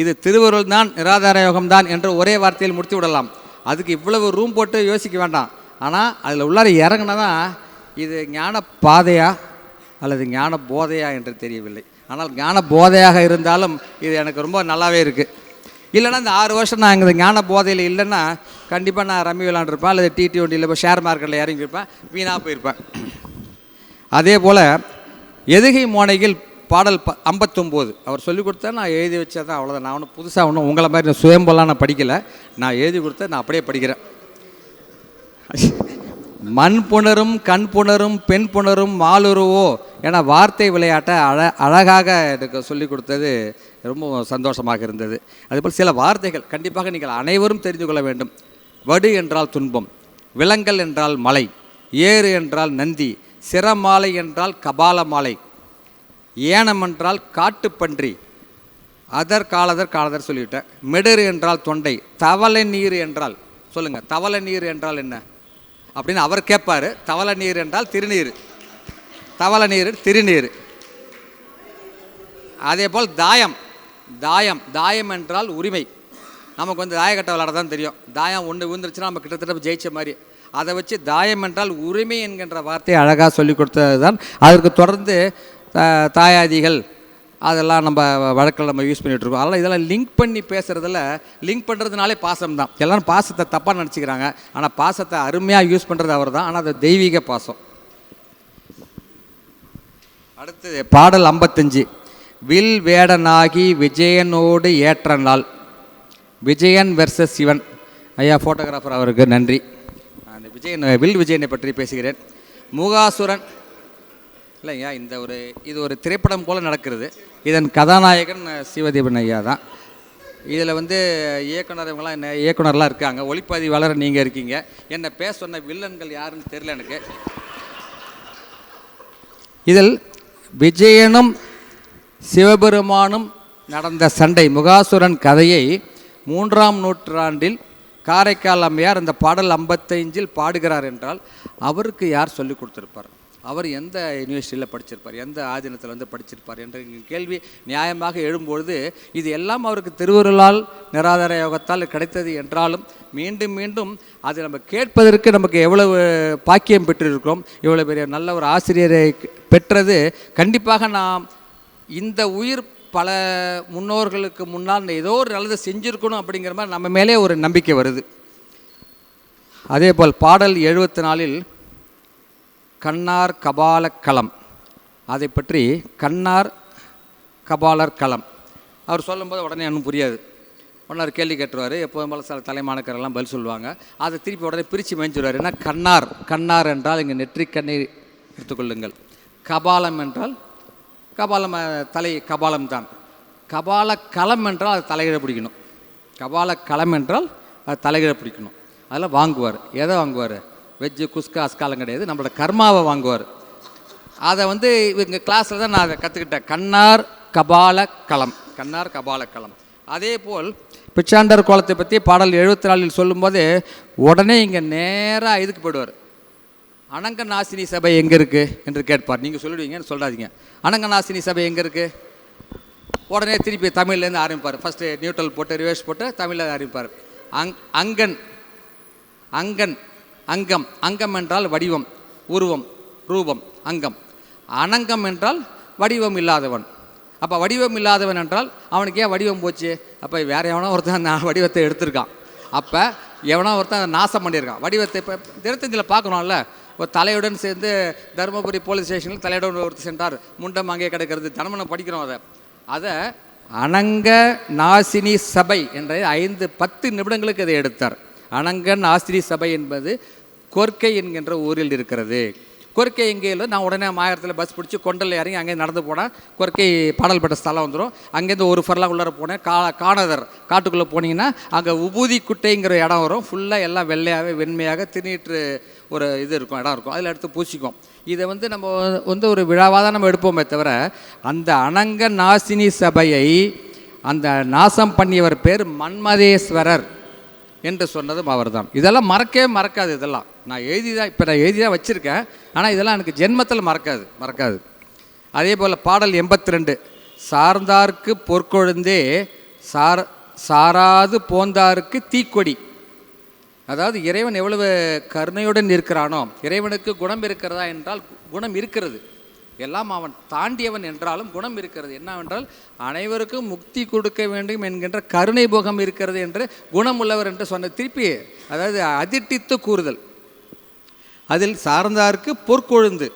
இது திருவருள் தான், நிராதார யோகம்தான் என்று ஒரே வார்த்தையில் முடித்து விடலாம். அதுக்கு இவ்வளவு ரூம் போட்டு யோசிக்க வேண்டாம். ஆனால் அதில் உள்ளார இறங்கினா தான் இது ஞான பாதையா அல்லது ஞான போதையா என்று தெரியவில்லை. ஆனால் ஞான போதையாக இருந்தாலும் இது எனக்கு ரொம்ப நல்லாவே இருக்குது. இல்லைன்னா இந்த 6 வருஷம் நான் இந்த ஞான போதையில் இல்லைன்னா கண்டிப்பாக நான் ரம்மி விளாண்டுருப்பேன், அல்லது T20 இப்போ ஷேர் மார்க்கெட்டில் இறங்கியிருப்பேன், வீணாக போயிருப்பேன். அதே போல் எதுகை மோனையில் பாடல் 59 அவர் சொல்லிக் கொடுத்தா நான் எழுதி வச்சா தான், அவ்வளோதான். நான் ஒன்றும் புதுசாக ஒன்றும் உங்களை மாதிரி சுயம்பெல்லாம் நான் படிக்கலை. நான் எழுதி கொடுத்தா நான் அப்படியே படிக்கிறேன். மண் புணரும் கண் புணரும் பெண் புணரும் மாலுருவோ என வார்த்தை விளையாட்டை அழகாக எனக்கு சொல்லிக் கொடுத்தது ரொம்ப சந்தோஷமாக இருந்தது. அதேபோல் சில வார்த்தைகள் கண்டிப்பாக நீங்கள் அனைவரும் தெரிந்து கொள்ள வேண்டும். வடு என்றால் துன்பம், விலங்கல் என்றால் மலை, ஏறு என்றால் நந்தி, சிரமாலை என்றால் கபால மாலை, ஏனம் என்றால் காட்டுப்பன்றி, காலதர் சொல்லிவிட்டேன். மெடரு என்றால் தொண்டை, தவளை நீர் என்றால் சொல்லுங்கள், தவளை நீர் என்றால் என்ன அப்படின்னு அவர் கேட்பார். தவளை நீர் என்றால் திருநீர், தவளை நீர் திருநீர். அதே போல் தாயம், தாயம் என்றால் உரிமை. நமக்கு வந்து தாயக்கட்டை விளையாட தான் தெரியும். தாயம் ஒன்று விழுந்துருச்சுன்னா நம்ம கிட்டத்தட்ட ஜெயிச்ச மாதிரி. அதை வச்சு தாயம் என்றால் உரிமை என்கின்ற வார்த்தையை அழகாக சொல்லி கொடுத்தது தான். அதற்கு தொடர்ந்து தாயாதிகள் அதெல்லாம் நம்ம வழக்கில் நம்ம யூஸ் பண்ணிகிட்ருக்கோம். அதனால் இதெல்லாம் லிங்க் பண்ணி பேசுகிறதில், லிங்க் பண்ணுறதுனாலே பாசம் தான். எல்லோரும் பாசத்தை தப்பாக நினச்சிக்கிறாங்க. ஆனால் பாசத்தை அருமையாக யூஸ் பண்ணுறது அவர் தான். ஆனால் அது தெய்வீக பாசம். அடுத்தது பாடல் 55. வில் வேடனாகி விஜயனோடு ஏற்ற நாள். விஜயன் வெர்சஸ் சிவன். ஐயா ஃபோட்டோகிராஃபர் அவருக்கு நன்றி. அந்த வில் விஜயனை பற்றி பேசுகிறேன். முகாசுரன் இல்லைங்க, இது ஒரு திரைப்படம் போல் நடக்கிறது. இதன் கதாநாயகன் சிவதீபன் ஐயா தான். இதில் வந்து இயக்குனர்லாம் இருக்காங்க, ஒளிப்பதிவாளர் நீங்கள் இருக்கீங்க. என்னை பேச சொன்ன வில்லன்கள் யாருன்னு தெரியல எனக்கு. இதில் விஜயனும் சிவபெருமானும் நடந்த சண்டை, முகாசுரன் கதையை 3ஆம் நூற்றாண்டில் காரைக்கால் அம்மையார் இந்த பாடல் 55 பாடுகிறார் என்றால் அவருக்கு யார் சொல்லிக் கொடுத்துருப்பார்? அவர் எந்த யூனிவர்சிட்டியில் படிச்சிருப்பார், எந்த ஆதீனத்தில் வந்து படிச்சிருப்பார் என்ற கேள்வி நியாயமாக எழும்பொழுது, இது எல்லாம் அவருக்கு திருவருளால் நிராதார யோகத்தால் கிடைத்தது என்றாலும் மீண்டும் மீண்டும் அது நம்ம கேட்பதற்கு நமக்கு எவ்வளவு பாக்கியம் பெற்றிருக்கிறோம், இவ்வளோ பெரிய நல்ல ஒரு ஆசிரியரை பெற்றது. கண்டிப்பாக நாம் இந்த உயிர் பல முன்னோர்களுக்கு முன்னால் ஏதோ ஒரு நல்லதை செஞ்சுருக்கணும் அப்படிங்கிற மாதிரி நம்ம மேலே ஒரு நம்பிக்கை வருது. அதே போல் பாடல் 74 கண்ணார் கபால களம், அதை பற்றி கண்ணார் கபாலர் களம் அவர் சொல்லும்போது உடனே ஒன்றும் புரியாது. ஒன்று கேள்வி கேட்டுருவார். எப்போதும் போல சில தலைமானக்கரெல்லாம் பதில் சொல்லுவாங்க. அதை திருப்பி உடனே பிரித்து மேய்ஞ்சுருவார். ஏன்னா கண்ணார் என்றால் இங்கே நெற்றி கண்ணை எடுத்துக்கொள்ளுங்கள். கபாலம் என்றால் கபாலம் தலை கபாலம் தான். கபால களம் என்றால் அது தலையிட பிடிக்கணும். கபால களம் என்றால் அது தலையிட பிடிக்கணும். அதெல்லாம் வாங்குவார். எதை வாங்குவார்? வெஜ்ஜு குஸ்கா அஸ்காலம் கிடையாது, நம்மளோட கர்மாவை வாங்குவார். அதை வந்து இவங்க கிளாஸில் தான் நான் அதை கற்றுக்கிட்டேன். கண்ணார் கபால களம், கண்ணார் கபால களம். அதே போல் பிச்சாண்டர் கோலத்தை பற்றி பாடல் 74 சொல்லும்போது உடனே இங்கே நேராக இதுக்கு போயிடுவார். அனங்கநாசினி சபை எங்கே இருக்குது என்று கேட்பார். நீங்கள் சொல்லிடுவீங்கன்னு சொல்லாதீங்க. அனங்கநாசினி சபை எங்கே இருக்குது? உடனே திருப்பி தமிழ்லேருந்து ஆரம்பிப்பார். ஃபஸ்ட்டு நியூட்ரல் போட்டு ரிவர்ஸ் போட்டு தமிழில் ஆரம்பிப்பார். அங்கன் அங்கம், அங்கம் என்றால் வடிவம், உருவம், ரூபம், அங்கம். அனங்கம் என்றால் வடிவம் இல்லாதவன். அப்போ வடிவம் இல்லாதவன் என்றால் அவனுக்கு ஏன் வடிவம் போச்சு? அப்போ வேறு எவனோ ஒருத்தன் அந்த வடிவத்தை எடுத்திருக்கான். அப்போ எவனோ ஒருத்தன் நாசம் பண்ணியிருக்கான் வடிவத்தை. இப்போ தினத்தந்தியில் பார்க்கணும்ல, ஒரு தலையுடன் சேர்ந்து தருமபுரி போலீஸ் ஸ்டேஷனில் தலையுடன் ஒருத்தர் சென்றார், முண்டம் அங்கே கிடக்கிறது, தினமும் படிக்கிறோம். அதை அனங்க நாசினி சபை என்ற 5-10 நிமிடங்களுக்கு அதை எடுத்தார். அனங்கன் ஆசிரி சபை என்பது கொர்க்கை என்கின்ற ஊரில் இருக்கிறது. கொர்க்கை எங்கே இல்லை, நான் உடனே மாயத்தில் பஸ் பிடிச்சி கொண்டல் இறங்கி அங்கே நடந்து போனேன். கொர்க்கை பாடல் பெற்ற ஸ்தலம் வந்துடும். அங்கேருந்து ஒரு ஃபர்லாங் உள்ளார போனேன். காணதர் காட்டுக்குள்ளே போனீங்கன்னா அங்கே உபூதி குட்டைங்கிற இடம் வரும். ஃபுல்லாக எல்லாம் வெள்ளையாகவே வெண்மையாக திருநீற்று ஒரு இது இருக்கும், இடம் இருக்கும். அதில் எடுத்து பூசிக்கும். இதை வந்து நம்ம வந்து ஒரு விழாவாக தான் நம்ம எடுப்போமே தவிர, அந்த அனங்க நாசினி சபையை அந்த நாசம் பண்ணியவர் பேர் மன்மதேஸ்வரர் என்று சொன்னதும் அவர் தான். இதெல்லாம் மறக்கவே மறக்காது. இதெல்லாம் நான் எழுதி தான் வச்சுருக்கேன். ஆனால் இதெல்லாம் எனக்கு ஜென்மத்தில் மறக்காது. அதே போல் பாடல் 82 சார்ந்தார்க்கு பொற்கொழுந்தே சாராது போந்தாருக்கு தீக்கொடி. அதாவது இறைவன் எவ்வளவு கருணையுடன் இருக்கிறானோ, இறைவனுக்கு குணம் இருக்கிறதா என்றால் குணம் இருக்கிறது. எல்லாம் அவன் தாண்டியவன் என்றாலும் குணம் இருக்கிறது. என்னவென்றால் அனைவருக்கும் முக்தி கொடுக்க வேண்டும் என்கின்ற கருணை போகம் இருக்கிறது என்று குணம் உள்ளவர் என்று சொன்ன திருப்பி, அதாவது அதிட்டித்து கூறுதல். அதில் சார்ந்தார்க்கு பொற்கொழுந்து,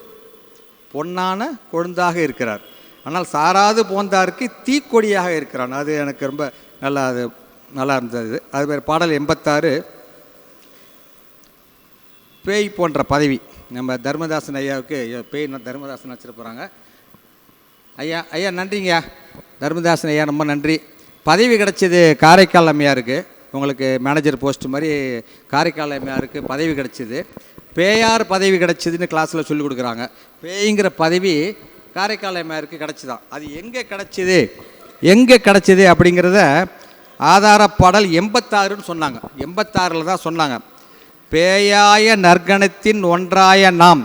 பொன்னான கொழுந்தாக இருக்கிறார். ஆனால் சாராது போந்தாருக்கு தீக்கொடியாக இருக்கிறான். அது எனக்கு ரொம்ப நல்லா இருந்தது. அது பேர் பாடல் 86. பேய் போன்ற பதவி. நம்ம தர்மதாசன் ஐயாவுக்கு பேய் தர்மதாசன் வச்சுட்டு போகிறாங்க. ஐயா நன்றிங்கய்யா. தர்மதாசன் ஐயா ரொம்ப நன்றி. பதவி கிடச்சிது காரைக்கால் அம்மையாருக்கு. உங்களுக்கு மேனேஜர் போஸ்ட் மாதிரி காரைக்கால் அம்மையாருக்கு பதவி கிடச்சிது. பேயார் பதவி கிடச்சிதுன்னு கிளாஸில் சொல்லிக் கொடுக்குறாங்க. பேய்ங்கிற பதவி காரைக்கால் அம்மையாருக்கு கிடச்சிதான். அது எங்கே கிடச்சிது அப்படிங்கிறத ஆதார பாடல் 86ன்னு சொன்னாங்க. 86 தான் சொன்னாங்க. பேயாய நற்கணத்தின் ஒன்றாய நாம்.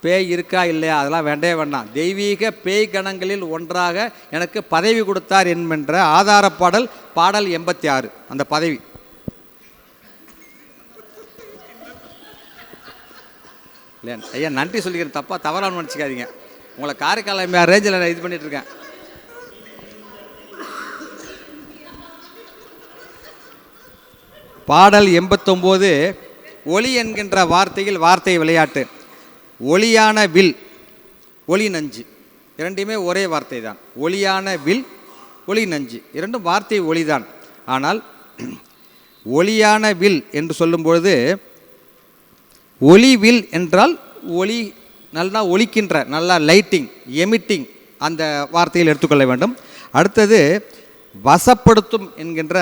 பேய் இருக்கா இல்லையா அதெல்லாம் வேண்டாம். தெய்வீக பேய் கணங்களில் ஒன்றாக எனக்கு பதவி கொடுத்தார் என்கின்ற ஆதார பாடல் 86. அந்த பதவி இல்லை ஐயா நன்றி சொல்லிக்கிறேன். தவறான நினச்சிக்காதீங்க. உங்களை காரைக்கால் அம்மையார் ரேஞ்சில் நான் இது பண்ணிகிட்ருக்கேன். பாடல் 89. ஒளி என்கின்ற வார்த்தை விளையாட்டு. ஒளியான வில், ஒளி நஞ்சு, இரண்டுமே ஒரே வார்த்தை தான். ஒளியான வில், ஒளி நஞ்சு, இரண்டும் வார்த்தை ஒளிதான். ஆனால் ஒளியான வில் என்று சொல்லும்பொழுது ஒளி வில் என்றால் ஒளி நல்லா ஒளிக்கின்ற, நல்லா லைட்டிங், எமிட்டிங், அந்த வார்த்தையில் எடுத்துக்கொள்ள வேண்டும். அடுத்தது வசப்படுத்தும் என்கின்ற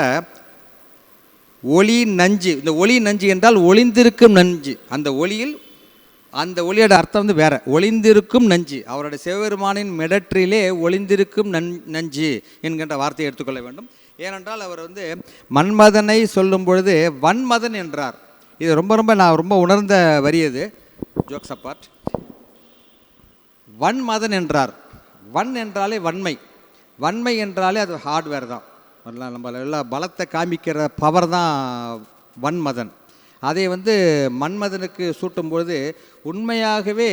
ஒளி நஞ்சு. இந்த ஒளி நஞ்சு என்றால் ஒளிந்திருக்கும் நஞ்சு. அந்த ஒளியோட அர்த்தம் வேற. ஒளிந்திருக்கும் நஞ்சு, அவருடைய சிவபெருமானின் மெடற்றிலே ஒளிந்திருக்கும் நஞ்சு என்கின்ற வார்த்தையை எடுத்துக்கொள்ள வேண்டும். ஏனென்றால் அவர் மன்மதனை சொல்லும் பொழுது வன்மதன் என்றார். இது நான் ரொம்ப உணர்ந்த வரியது. Jokes apart. வன்மதன் என்றார். வன் என்றாலே வன்மை என்றாலே அது ஹார்ட்வேர் தான். நம்ம எல்லாம் பலத்தை காமிக்கிற பவர் தான் வன்மதன். அதை மன்மதனுக்கு சூட்டும்பொழுது உண்மையாகவே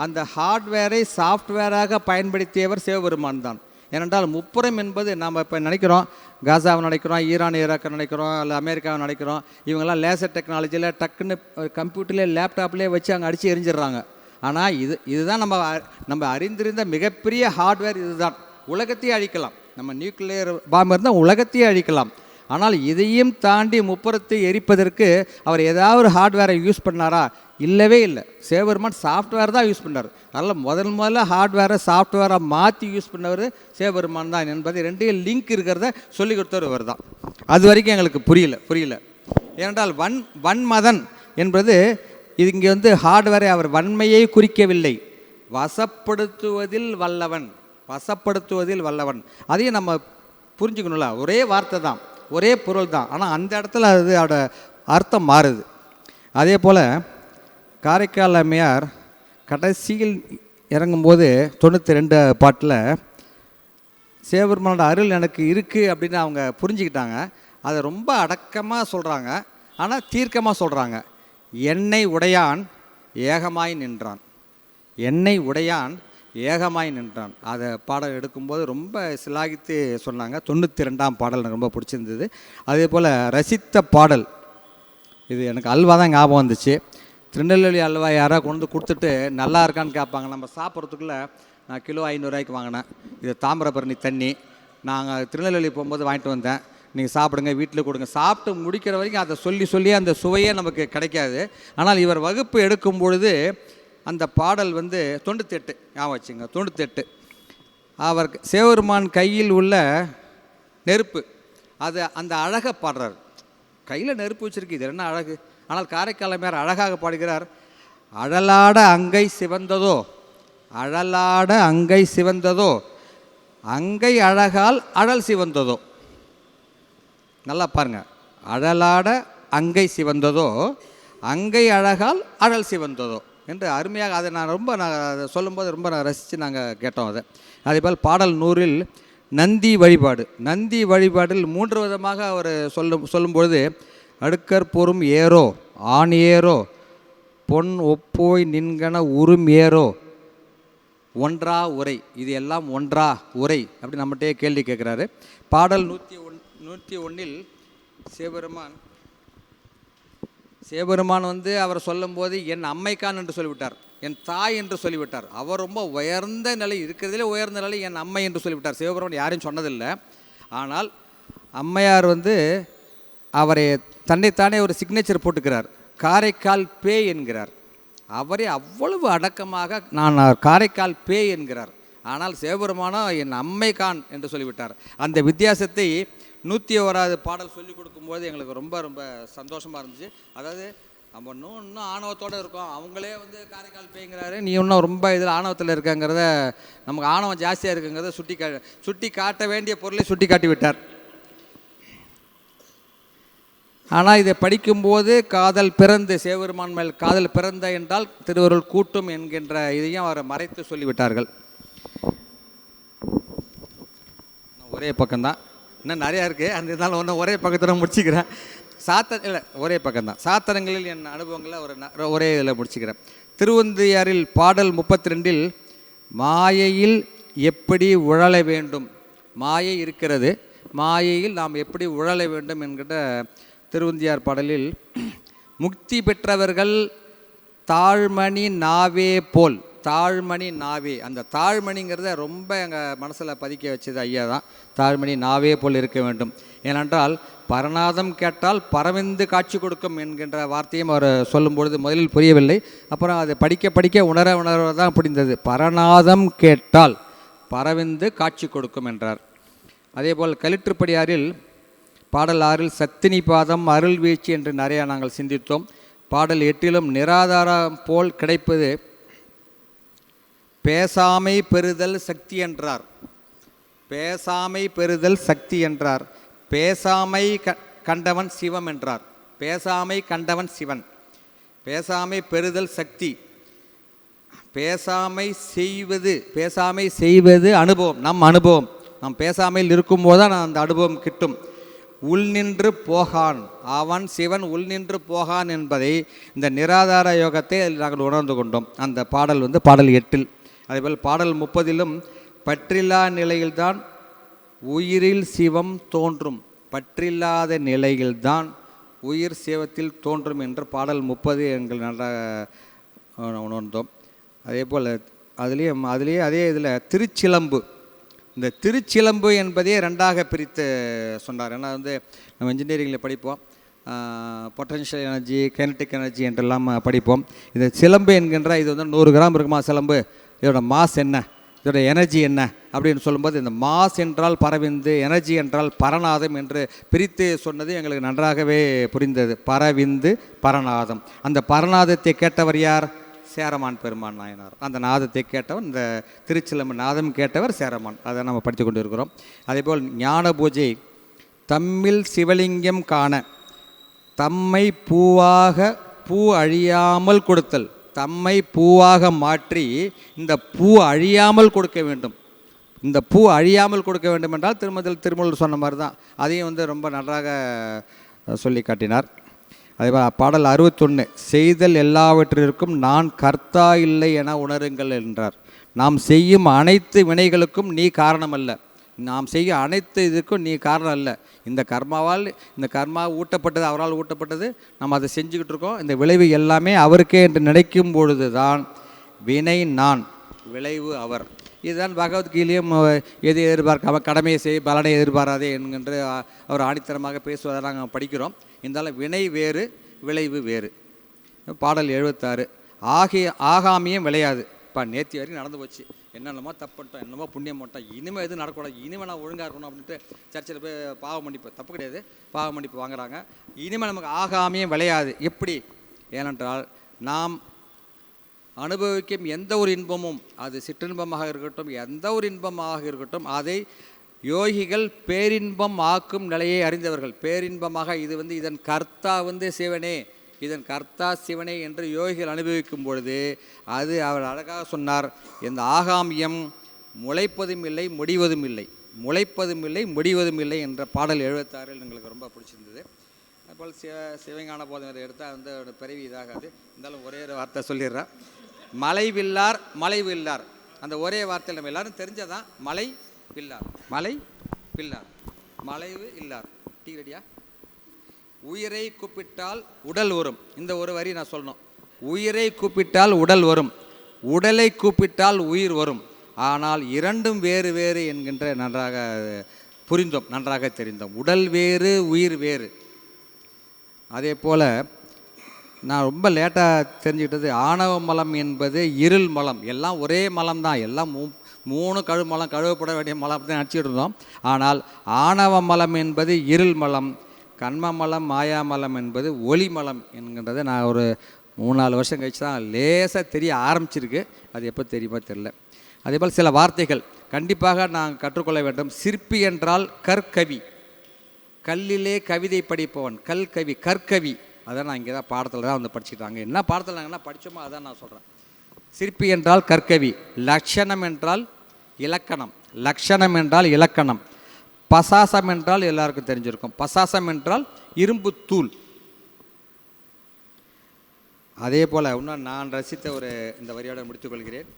அந்த ஹார்ட்வேரை சாஃப்ட்வேராக பயன்படுத்தியவர் சிவபெருமான் தான். ஏனென்றால் முப்புறம் என்பது நாம் இப்போ நினைக்கிறோம், காசாவை நினைக்கிறோம், ஈராக்கை நினைக்கிறோம், இல்லை அமெரிக்காவை நினைக்கிறோம். இவங்கெல்லாம் லேசர் டெக்னாலஜியில் டக்குன்னு கம்ப்யூட்டர்லேயே லேப்டாப்லேயே வச்சு அங்கே அடித்து எரிஞ்சிடுறாங்க. ஆனால் இதுதான் நம்ம அறிந்திருந்த மிகப்பெரிய ஹார்ட்வேர். இதுதான் உலகத்தையே அழிக்கலாம். நம்ம நியூக்ளியர் பாம்பு இருந்தால் உலகத்தையே அழிக்கலாம். ஆனால் இதையும் தாண்டி முப்புறத்தை எரிப்பதற்கு அவர் ஏதாவது ஒரு ஹார்ட்வேரை யூஸ் பண்ணாரா? இல்லவே இல்லை. சிவபெருமான் சாஃப்ட்வேர் தான் யூஸ் பண்ணார். அதனால் முதல்ல ஹார்ட்வேரை சாஃப்ட்வேராக மாற்றி யூஸ் பண்ணவர் சிவபெருமான் தான் என்பது ரெண்டையும் லிங்க் இருக்கிறத சொல்லி கொடுத்தவர் இவர் தான். அது வரைக்கும் எங்களுக்கு புரியல. ஏனென்றால் வன்மதன் என்பது இங்கே ஹார்ட்வேரை அவர் வன்மையை குறிக்கவில்லை, வசப்படுத்துவதில் வல்லவன். அதையும் நம்ம புரிஞ்சுக்கணும்ல. ஒரே வார்த்தை தான், ஒரே பொருள் தான். ஆனால் அந்த இடத்துல அதோட அர்த்தம் மாறுது. அதே போல் காரைக்கால் அம்மையார் கடைசியில் இறங்கும்போது 92 பாட்டில் சிவபெருமானோட அருள் எனக்கு இருக்குது அப்படின்னு அவங்க புரிஞ்சுக்கிட்டாங்க. அதை ரொம்ப அடக்கமாக சொல்கிறாங்க, ஆனால் தீர்க்கமாக சொல்கிறாங்க. என்னை உடையான் ஏகமாய் நின்றான். அதை பாடல் எடுக்கும்போது ரொம்ப சிலாகித்து சொன்னாங்க. 92ஆம் பாடல் எனக்கு ரொம்ப பிடிச்சிருந்தது. அதே போல் ரசித்த பாடல், இது எனக்கு அல்வா தான் ஞாபகம் வந்துச்சு. திருநெல்வேலி அல்வா யாராவது கொண்டு கொடுத்துட்டு நல்லா இருக்கான்னு கேட்பாங்க. நம்ம சாப்பிட்றதுக்குள்ளே நான் கிலோ 500 ரூபாய்க்கு வாங்கினேன். இது தாமிரபரணி தண்ணி, நாங்கள் திருநெல்வேலி போகும்போது வாங்கிட்டு வந்தேன், நீங்கள் சாப்பிடுங்க, வீட்டில் கொடுங்க. சாப்பிட்டு முடிக்கிற வரைக்கும் அதை சொல்லி அந்த சுவையே நமக்கு கிடைக்காது. ஆனால் இவர் வகுப்பு எடுக்கும் பொழுது அந்த பாடல் 98 ஞாபகம் வச்சுங்க. 98 அவர் சிவபெருமான் கையில் உள்ள நெருப்பு, அது அந்த அழகை பாடுறார். கையில் நெருப்பு வச்சுருக்கு, இது என்ன அழகு. ஆனால் காரைக்கால் அம்மையார் அழகாக பாடுகிறார். அழலாட அங்கை சிவந்ததோ, அங்கை அழகால் அழல் சிவந்ததோ. நல்லா பாருங்க. அழலாட அங்கை சிவந்ததோ, அங்கை அழகால் அழல் சிவந்ததோ என்று அருமையாக அதை நான் சொல்லும்போது ரொம்ப ரசித்து நாங்கள் கேட்டோம். அதேபோல் பாடல் 100இல் நந்தி வழிபாடில் 3 விதமாக அவர் சொல்லும்பொழுது அடுக்கற் பொறும் ஏரோ, ஆண் ஏரோ, பொன் ஒப்போய் நின்கன உரும் ஏரோ, ஒன்றா உரை. இது எல்லாம் ஒன்றா உரை அப்படி நம்மகிட்டே கேள்வி கேட்குறாரு. பாடல் 101இல் சிவபெருமான் சிவபெருமான் வந்து அவர் சொல்லும்போது என் அம்மைக்கான் என்று சொல்லிவிட்டார், என் தாய் என்று சொல்லிவிட்டார். அவர் ரொம்ப உயர்ந்த நிலை, இருக்கிறதுலே உயர்ந்த நிலை என் அம்மை என்று சொல்லிவிட்டார். சிவபெருமான் யாரையும் சொன்னதில்லை. ஆனால் அம்மையார் வந்து அவரை தன்னைத்தானே ஒரு சிக்னேச்சர் போட்டுக்கிறார், காரைக்கால் பேய் என்கிறார். அவரே அவ்வளவு அடக்கமாக நான் காரைக்கால் பேய் என்கிறார். ஆனால் சிவபெருமானோ என் அம்மைக்கான் என்று சொல்லிவிட்டார். அந்த வித்தியாசத்தை 101வது பாடல் சொல்லிக் கொடுக்கும்போது எங்களுக்கு ரொம்ப ரொம்ப சந்தோஷமாக இருந்துச்சு. அதாவது நம்ம இன்னும் ஆணவத்தோடு இருக்கோம், அவங்களே வந்து காரைக்கால் பேய்ங்கிறாரு, நீ இன்னும் ரொம்ப இதில் ஆணவத்தில் இருக்கங்கிறத, நமக்கு ஆணவம் ஜாஸ்தியாக இருக்குங்கிறத சுட்டி காட்ட வேண்டிய பொருளை சுட்டி காட்டி விட்டார். ஆனால் இதை படிக்கும்போது காதல் பிறந்து, சிவபெருமான் மேல் காதல் பிறந்த என்றால் திருவருள் கூட்டும் என்கின்ற இதையும் அவரை மறைத்து சொல்லிவிட்டார்கள். ஒரே பக்கம்தான், இன்னும் நிறையா இருக்குது, அந்த இருந்தாலும் ஒன்று ஒரே பக்கத்தில் முடிச்சுக்கிறேன். இல்லை ஒரே பக்கம்தான். சாத்திரங்களில் என் அனுபவங்களில் ஒரே இதில் முடிச்சுக்கிறேன். திருவந்தியாரில் பாடல் 32 மாயையில் எப்படி உழல வேண்டும், மாயை இருக்கிறது, மாயையில் நாம் எப்படி உழல வேண்டும் என்கிற திருவந்தியார் பாடலில் முக்தி பெற்றவர்கள் தாழ்மணி நாவே போல், தாழ்மணி நாவே, அந்த தாழ்மணிங்கிறத ரொம்ப எங்கள் மனசில் பதிக்க வச்சது ஐயா தான். தாழ்மணி நாவே போல் இருக்க வேண்டும். ஏனென்றால் பரநாதம் கேட்டால் பரவிந்து காட்சி கொடுக்கும் என்கின்ற வார்த்தையும் அவர் சொல்லும்பொழுது முதலில் புரியவில்லை. அப்புறம் அதை படிக்க படிக்க உணர தான் புரிந்தது. பரநாதம் கேட்டால் பரவிந்து காட்சி கொடுக்கும் என்றார். அதேபோல் கலிற்றுப்படியாரில் பாடல் 6 சத்தினி பாதம் அருள் வீழ்ச்சி என்று நிறையா நாங்கள் சிந்தித்தோம். பாடல் 8 நிராதாரம் போல் கிடைப்பது பேசாமை பெறுதல் சக்தி என்றார். பேசாமை பெறுதல் சக்தி என்றார். பேசாமை கண்டவன் சிவம் என்றார். பேசாமை கண்டவன் சிவன். பேசாமை பெறுதல் சக்தி. பேசாமை செய்வது அனுபவம், நம் அனுபவம். நாம் பேசாமையில் இருக்கும்போது தான் அந்த அனுபவம் கிட்டும். உள் நின்று போகான், அவன் சிவன் உள் நின்று போகான் என்பதை இந்த நிராதார யோகத்தை நாங்கள் உணர்ந்து கொண்டோம். அந்த பாடல் வந்து பாடல் 8. அதேபோல் பாடல் 30 பற்றில்லா நிலையில்தான் உயிரில் சிவம் தோன்றும், பற்றில்லாத நிலையில்தான் உயிர் சிவத்தில் தோன்றும் என்று பாடல் 30 எங்கள் நன்றாக உணர்ந்தோம். அதேபோல் அதுலேயே அதே இதில் திருச்சிலம்பு, இந்த திருச்சிலம்பு என்பதே ரெண்டாக பிரித்து சொன்னார். ஏன்னா வந்து நம்ம இன்ஜினியரிங்கில் படிப்போம், பொட்டன்ஷியல் எனர்ஜி, கைனட்டிக் எனர்ஜி என்றெல்லாம் படிப்போம். இந்த சிலம்பு என்கின்ற இது வந்து 100 கிராம் இருக்குமா சிலம்பு, இதோட மாஸ் என்ன, இதோட எனர்ஜி என்ன அப்படின்னு சொல்லும்போது இந்த மாஸ் என்றால் பரவிந்து, எனர்ஜி என்றால் பரநாதம் என்று பிரித்து சொன்னது எங்களுக்கு நன்றாகவே புரிந்தது. பரவிந்து பரநாதம். அந்த பரநாதத்தை கேட்டவர் யார்? சேரமான் பெருமான் நாயனார். அந்த நாதத்தை கேட்டவர், இந்த திருச்சிலம்பு நாதம் கேட்டவர் சேரமான். அதை நம்ம படித்து கொண்டு இருக்கிறோம். அதேபோல் ஞான பூஜை தம்மில் சிவலிங்கம் காண தம்மை பூவாக பூ அழியாமல் கொடுத்தல், தம்மை பூவாக மாற்றி இந்த பூ அழியாமல் கொடுக்க வேண்டும். இந்த பூ அழியாமல் கொடுக்க வேண்டும் என்றால் திருமூலர் சொன்ன மாதிரி தான், அதையும் வந்து ரொம்ப நன்றாக சொல்லி காட்டினார். அதேபோல் பாடல் 61 செய்தல் எல்லாவற்றிற்கும் நான் கர்த்தா இல்லை என உணருங்கள் என்றார். நாம் செய்யும் அனைத்து வினைகளுக்கும் நீ காரணம் அல்ல, நாம் செய்யும் அனைத்து இதுக்கும் நீ காரணம் அல்ல. இந்த கர்மாவால், இந்த கர்மா ஊட்டப்பட்டது, அவரால் ஊட்டப்பட்டது, நம்ம அதை செஞ்சுக்கிட்டு இருக்கோம். இந்த விளைவு எல்லாமே அவருக்கே என்று நினைக்கும் பொழுது தான் வினை நான், விளைவு அவர். இதுதான் பகவத்கீதையும் எது எதிர்பார்க்காம கடமையை செய் பலனை எதிர்பாராதே என்கின்ற அவர் ஆணித்தரமாக பேசுவதை நாங்கள் படிக்கிறோம். இருந்தாலும் வினை வேறு, விளைவு வேறு. பாடல் 76 ஆகாமியம் விளையாது. இப்போ நேற்று வரைக்கும் நடந்து போச்சு, என்னென்னமோ தப்பு பண்ணிட்டோம், என்னமோ புண்ணியம் பண்ணிட்டோம், இனிமேல் எதுவும் நடக்கூடாது, இனிமேல் நான் ஒழுங்காக இருக்கணும் அப்படின்ட்டு சர்ச்சில் போய் பாவ மன்னிப்பு, தப்பு கிடையாது, பாவ மன்னிப்பு வாங்குறாங்க. இனிமேல் நமக்கு ஆகாமியம் விளையாது. எப்படி? ஏனென்றால் நாம் அனுபவிக்கும் எந்த ஒரு இன்பமும், அது சிற்றின்பமாக இருக்கட்டும், எந்த ஒரு இன்பமாக இருக்கட்டும், அதை யோகிகள் பேரின்பம் ஆக்கும் நிலையை அறிந்தவர்கள். பேரின்பமாக இது வந்து இதன் கர்த்தா வந்து சிவனே, இதன் கர்த்தா சிவனே என்று யோகிகள் அனுபவிக்கும் பொழுது அது அவர் அழகாக சொன்னார். இந்த ஆகாமியம் முளைப்பதும் இல்லை முடிவதும் இல்லை, முளைப்பதும் இல்லை முடிவதும் இல்லை என்ற பாடல் 76 எங்களுக்கு ரொம்ப பிடிச்சிருந்தது. அதுபோல் சிவஞான போதனை எடுத்தால் வந்து பிறவி இதாகாது. இருந்தாலும் ஒரே ஒரு வார்த்தை சொல்லிடுறேன், மலை வில்லார் மலை வில்லார். அந்த ஒரே வார்த்தையில் நம்ம எல்லாரும் தெரிஞ்சதான், மலை வில்லார், மலை வில்லார், மலைவு இல்லார். டீ ரெடியா? உயிரை கூப்பிட்டால் உடல் வரும். இந்த ஒரு வரி நான் சொல்லணும். உயிரை கூப்பிட்டால் உடல் வரும், உடலை கூப்பிட்டால் உயிர் வரும். ஆனால் இரண்டும் வேறு வேறு என்கின்ற நன்றாக புரிந்தோம், நன்றாக தெரிந்தோம். உடல் வேறு, உயிர் வேறு. அதே போல் நான் ரொம்ப லேட்டாக தெரிஞ்சுக்கிட்டது, ஆணவ மலம் என்பது இருள் மலம். எல்லாம் ஒரே மலம் தான், எல்லாம் மூணு மலம், கழுவப்பட வேண்டிய மலம் தான் நினச்சிட்டு இருந்தோம். ஆனால் ஆணவ மலம் என்பது இருள் மலம், கண்ம மலம், மாயா மலம் என்பது ஒளி மலம் என்கின்றதை நான் ஒரு 3-4 வருஷம் கழிச்சு தான் லேசாக தெரிய ஆரம்பிச்சிருக்கு. அது எப்போ தெரியுமோ தெரில. அதேபோல் சில வார்த்தைகள் கண்டிப்பாக நான் கற்றுக்கொள்ள வேண்டும். சிற்பி என்றால் கற்கவி, கல்லிலே கவிதை படிப்பவன், கல்கவி, கற்கவி. அதான் நான் இங்கே தான் பாடத்தில் தான் வந்து படிச்சுக்கிட்டாங்க. என்ன பாடத்தில் நாங்கள் என்ன படித்தோமோ அதான் நான் சொல்கிறேன். சிற்பி என்றால் கற்கவி, லட்சணம் என்றால் இலக்கணம், லட்சணம் என்றால் இலக்கணம். பசாசம் என்றால் எல்லாருக்கும் தெரிஞ்சிருக்கும். பசாசம் என்றால் இரும்பு தூள். அதே போல் இன்னும் நான் ரசித்த ஒரு இந்த வரியோடு முடித்துக்கொள்கிறேன்.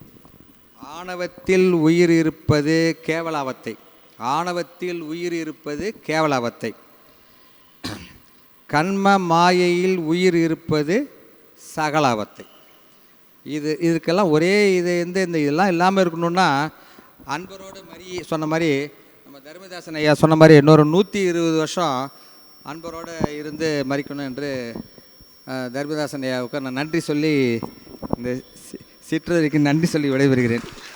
ஆணவத்தில் உயிர் இருப்பது கேவலாவத்தை, ஆணவத்தில் உயிர் இருப்பது கேவலாவத்தை. கண்ம மாயையில் உயிர் இருப்பது சகலாவத்தை. இதுக்கெல்லாம் ஒரே இது இந்த இதெல்லாம் இல்லாமல் இருக்கணும்னா அன்பரோடு மரி சொன்ன மாதிரி, நம்ம தர்மதாசன் ஐயா சொன்ன மாதிரி இன்னொரு 120 வருஷம் அன்பரோடு இருந்து மரிக்கணும் என்று தர்மதாசன் ஐயாவுக்கு நான் நன்றி சொல்லி, இந்த சிற்றறிக்கு நன்றி சொல்லி விடைபெறுகிறேன்.